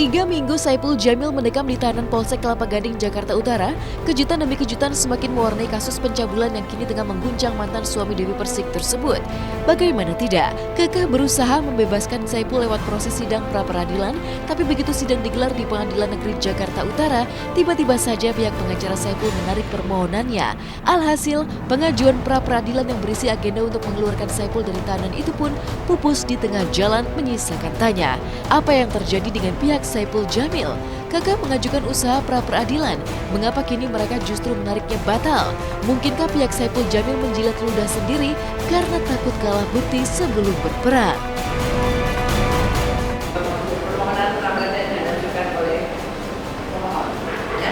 3 minggu Saipul Jamil mendekam di tahanan Polsek Kelapa Gading, Jakarta Utara. Kejutan demi kejutan semakin mewarnai kasus pencabulan yang kini tengah mengguncang mantan suami Dewi Persik tersebut. Bagaimana tidak, Kekeh berusaha membebaskan Saipul lewat proses sidang pra-peradilan, tapi begitu sidang digelar di Pengadilan Negeri Jakarta Utara, tiba-tiba saja pihak pengacara Saipul menarik permohonannya. Alhasil, pengajuan pra-peradilan yang berisi agenda untuk mengeluarkan Saipul dari tahanan itu pun pupus di tengah jalan, menyisakan tanya. Apa yang terjadi dengan pihak Saipul Jamil? Kekeh mengajukan usaha pra-peradilan. Mengapa kini mereka justru menariknya batal? Mungkinkah pihak Saipul Jamil menjilat ludah sendiri karena takut kalah bukti sebelum berperang? Permohonan pra-peradilan yang diajukan oleh pemohon. Ya,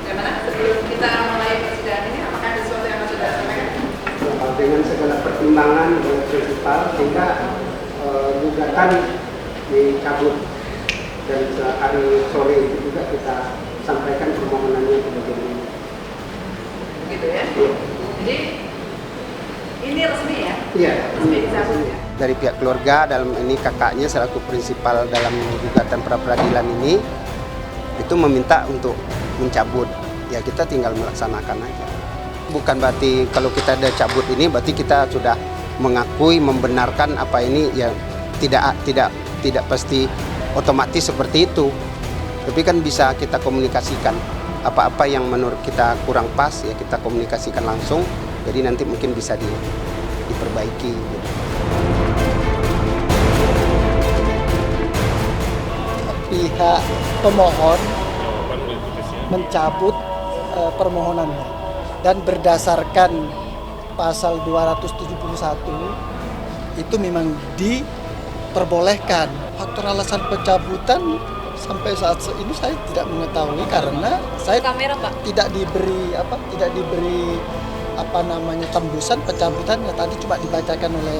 bagaimana sebelum kita mulai persidangan ini, apakah ada sesuatu yang harus sudah sampaikan? Dengan segala pertimbangan prinsipal sehingga gugatan dicabut. Dan hari sore itu juga kita sampaikan permohonannya kepada ini. Begitu ya? Iya. Jadi ini resmi ya? Iya. Resmi dicabut ya? Dari pihak keluarga, dalam ini kakaknya selaku prinsipal dalam gugatan pra-peradilan ini, itu meminta untuk mencabut. Ya kita tinggal melaksanakan aja. Bukan berarti kalau kita ada cabut ini berarti kita sudah mengakui, membenarkan apa ini, ya tidak pasti otomatis seperti itu, tapi kan bisa kita komunikasikan apa-apa yang menurut kita kurang pas, ya kita komunikasikan langsung, jadi nanti mungkin bisa diperbaiki gitu. Pihak pemohon mencabut permohonannya dan berdasarkan pasal 271 itu memang diperbolehkan. Faktor alasan pencabutan sampai saat ini saya tidak mengetahui karena saya tidak diberi tembusan pencabutan. Tadi cuma dibacakan oleh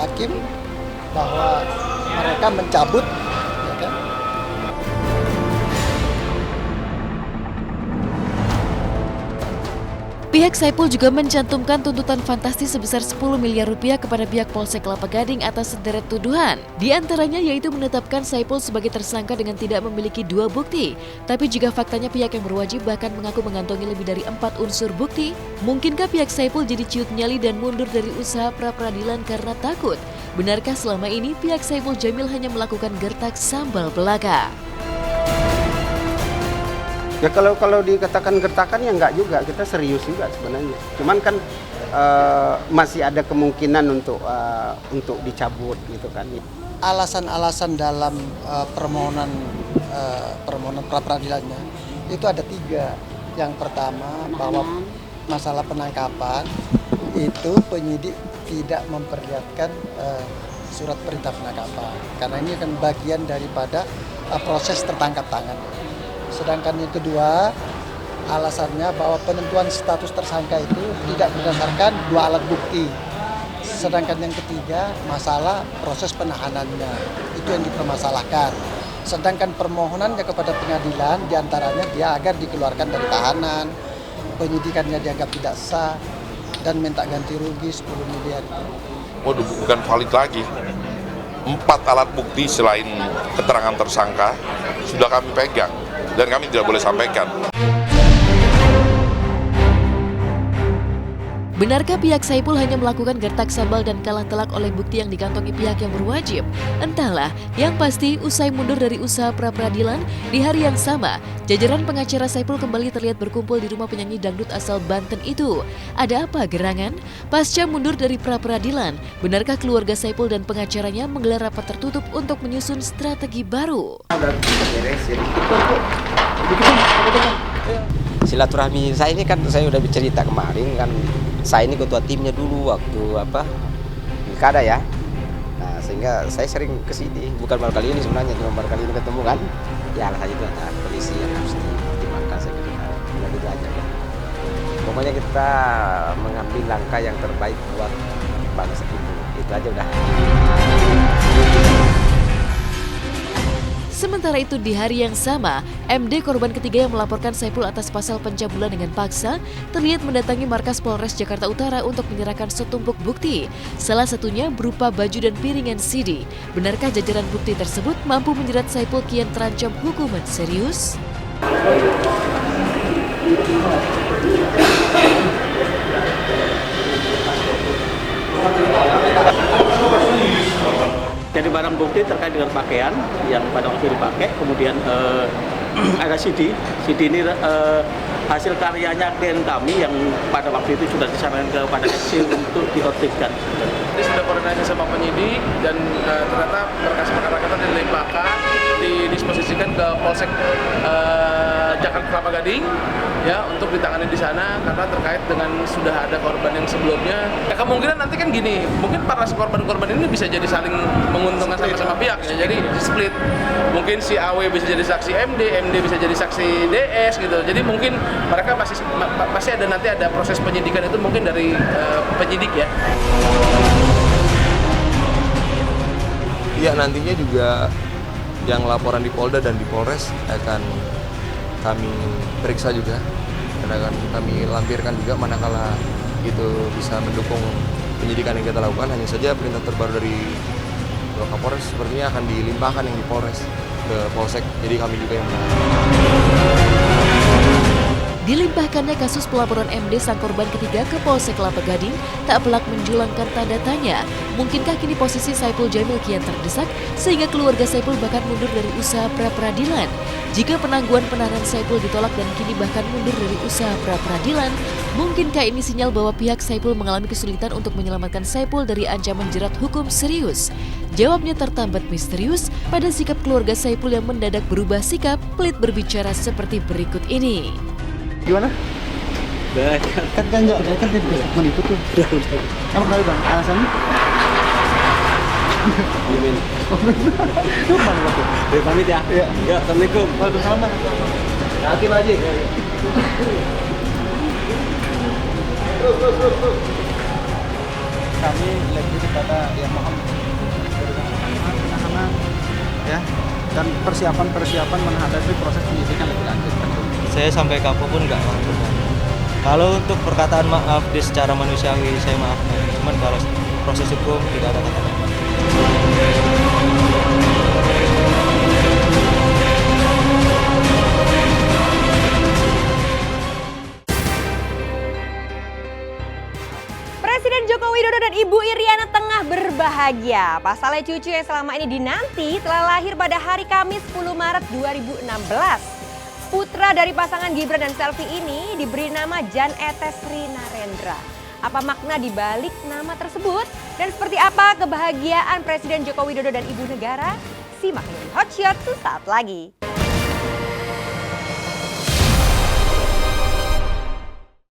hakim bahwa mereka mencabut, ya kan? Pihak Saipul juga mencantumkan tuntutan fantastis sebesar 10 miliar rupiah kepada pihak Polsek Kelapa Gading atas sederet tuduhan. Di antaranya yaitu menetapkan Saipul sebagai tersangka dengan tidak memiliki 2 bukti. Tapi jika faktanya pihak yang berwajib bahkan mengaku mengantongi lebih dari 4 unsur bukti, mungkinkah pihak Saipul jadi ciut nyali dan mundur dari usaha pra-peradilan karena takut? Benarkah selama ini pihak Saipul Jamil hanya melakukan gertak sambal belaka? Ya kalau dikatakan gertakan ya enggak juga, kita serius juga sebenarnya. Cuman kan masih ada kemungkinan untuk dicabut gitu kan. Alasan-alasan dalam permohonan pra-peradilannya itu ada 3. Yang pertama bahwa masalah penangkapan itu penyidik tidak memperlihatkan surat perintah penangkapan karena ini kan bagian daripada proses tertangkap tangan. Sedangkan yang kedua, alasannya bahwa penentuan status tersangka itu tidak berdasarkan 2 alat bukti. Sedangkan yang ketiga, masalah proses penahanannya, itu yang dipermasalahkan. Sedangkan permohonannya kepada pengadilan, diantaranya dia agar dikeluarkan dari tahanan, penyidikannya dianggap tidak sah, dan minta ganti rugi 10 miliar. Waduh, bukan valid lagi. 4 alat bukti selain keterangan tersangka sudah kami pegang. Dan kami tidak boleh sampaikan. Benarkah pihak Saipul hanya melakukan gertak sambal dan kalah telak oleh bukti yang dikantongi pihak yang berwajib? Entahlah, yang pasti usai mundur dari usaha pra-peradilan, di hari yang sama, jajaran pengacara Saipul kembali terlihat berkumpul di rumah penyanyi dangdut asal Banten itu. Ada apa gerangan? Pasca mundur dari pra-peradilan, benarkah keluarga Saipul dan pengacaranya menggelar rapat tertutup untuk menyusun strategi baru? Silaturahmi saya ini kan saya udah bercerita kemarin kan, saya ini ketua timnya dulu waktu pilkada ya. Nah sehingga saya sering ke sini, bukan baru kali ini sebenarnya, cuma baru kali ini ketemu kan. Ya alasan itu ada polisi yang harus dipertimbangkan, saya kira gitu aja kan. Pokoknya kita mengambil langkah yang terbaik buat bangsa itu aja udah. Sementara itu di hari yang sama, MD korban ketiga yang melaporkan Saipul atas pasal pencabulan dengan paksa terlihat mendatangi markas Polres Jakarta Utara untuk menyerahkan setumpuk bukti. Salah satunya berupa baju dan piringan CD. Benarkah jajaran bukti tersebut mampu menjerat Saipul kian terancam hukuman serius? Jadi barang bukti terkait dengan pakaian yang pada waktu dipakai, kemudian ada CD ini hasil karyanya klien kami yang pada waktu itu sudah disarankan kepada SC untuk dihortikkan. Ini sudah koordinasi sama penyidik dan ternyata berkas perkara kita dilimpahkan, didisposisikan ke Polsek Jakarta Kelapa Gading ya untuk ditangani di sana karena terkait dengan sudah ada korban yang sebelumnya. Ya, kemungkinan nanti kan gini, mungkin para korban-korban ini bisa jadi saling menguntungkan sama-sama pihak ya, jadi split. Mungkin si AW bisa jadi saksi MD bisa jadi saksi DS gitu. Jadi mungkin mereka pasti ada nanti ada proses penyidikan itu mungkin dari penyidik ya. Iya, nantinya juga yang laporan di Polda dan di Polres akan kami periksa juga dan akan kami lampirkan juga manakala itu bisa mendukung penyidikan yang kita lakukan. Hanya saja perintah terbaru dari Kapolres sepertinya akan dilimpahkan yang di Polres ke Polsek, jadi kami juga yang menangani. Dilimpahkannya kasus pelaporan MD sang korban ketiga ke Polsek Kelapa Gading tak pelak menjulangkan tanda tanya. Mungkinkah kini posisi Saipul Jamil kian terdesak sehingga keluarga Saipul bahkan mundur dari usaha pra-peradilan? Jika penangguhan penahanan Saipul ditolak dan kini bahkan mundur dari usaha pra-peradilan, mungkinkah ini sinyal bahwa pihak Saipul mengalami kesulitan untuk menyelamatkan Saipul dari ancaman jerat hukum serius? Jawabnya tertambat misterius pada sikap keluarga Saipul yang mendadak berubah sikap pelit berbicara seperti berikut ini. Gimana? Kan dia itu tuh. Kamu tahu bang alasannya? Pamit ya. Ya, assalamualaikum. Waalaikumsalam. Hati Pak Haji. Kami lebih kepada yang mohon penahanan ya dan persiapan menghadapi proses penyidikan lebih lanjut. Saya sampai kapanpun nggak mampu. Kalau untuk perkataan maaf secara manusiawi saya maaf, cuman kalau proses hukum tidak ada kata maaf. Presiden Joko Widodo dan Ibu Iriana tengah berbahagia. Pasalnya cucu yang selama ini dinanti telah lahir pada hari Kamis 10 Maret 2016. Putra dari pasangan Gibran dan Selvi ini diberi nama Jan Etes Sri Narendra. Apa makna di balik nama tersebut? Dan seperti apa kebahagiaan Presiden Joko Widodo dan Ibu Negara? Simak di Hot Shot sesaat lagi.